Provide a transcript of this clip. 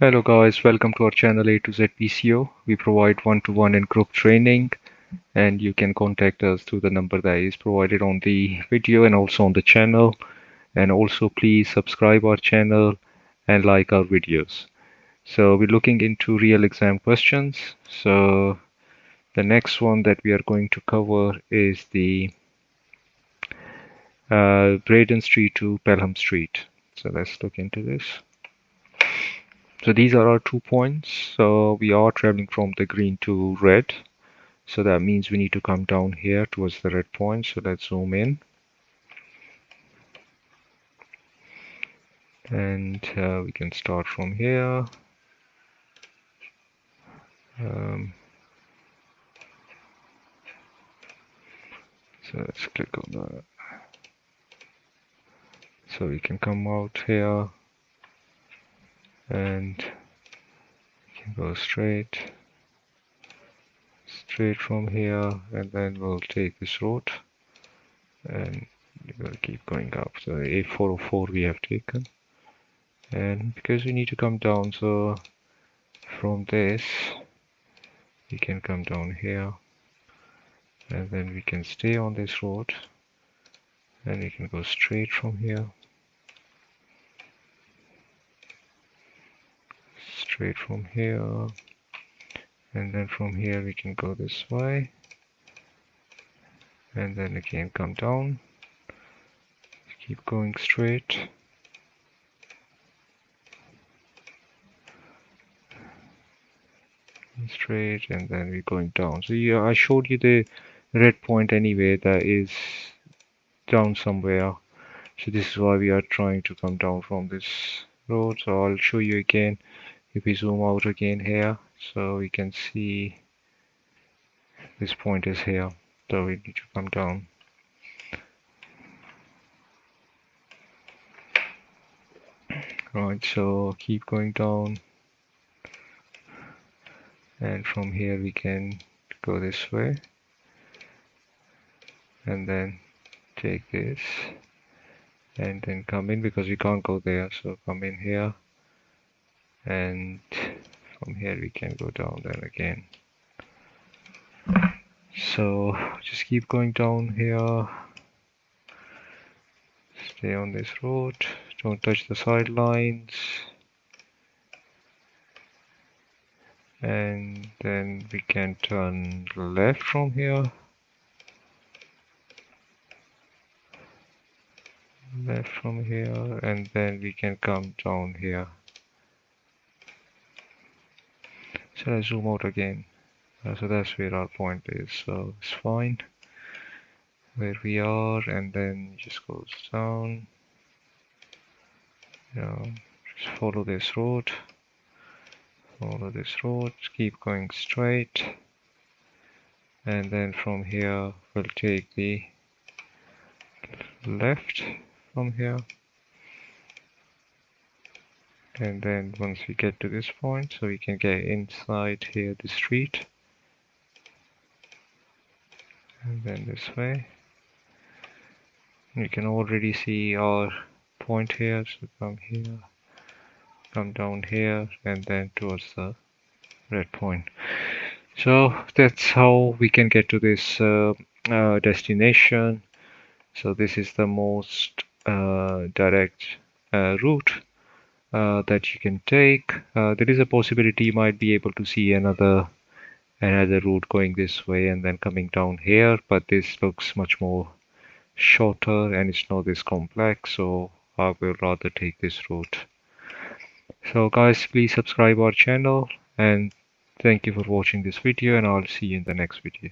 Hello guys, welcome to our channel A to Z PCO. We provide one-to-one and group training, and you can contact us through the number that is provided on the video and also on the channel. And also please subscribe our channel and like our videos. So we're looking into real exam questions. So the next one that we are going to cover is the Braden Street to Pelham Street. So let's look into this. So these are our 2 points. So we are traveling from the green to red. So that means we need to come down here towards the red point. So let's zoom in. And we can start from here. So let's click on that. So we can come out here and we can go straight from here, and then we'll take this road and we'll keep going up. So A404 we have taken, and because we need to come down, so from this we can come down here, and then we can stay on this road and we can go straight from here, and then from here we can go this way, and then again come down, keep going straight, and then we're going down. So yeah, I showed you the red point anyway, that is down somewhere. So this is why we are trying to come down from this road. So I'll show you again if we zoom out again here, so we can see this point is here, so we need to come down. Right, so keep going down, and from here we can go this way and then take this and then come in, because we can't go there, so come in here, and from here we can go down then again. So just keep going down here, stay on this road, don't touch the sidelines, and then we can turn left from here, and then we can come down here. So let's zoom out again. So that's where our point is, so it's fine where we are, and then just goes down. Just follow this road, keep going straight, and then from here we'll take the left from here, and then once we get to this point, so we can get inside here the street, and then this way. You can already see our point here, so come here, come down here, and then towards the red point. So that's how we can get to this destination. So this is the most direct route that you can take. There is a possibility you might be able to see another route going this way and then coming down here, but this looks much more shorter and it's not this complex, so I will rather take this route. So guys, please subscribe our channel, and thank you for watching this video, and I'll see you in the next video.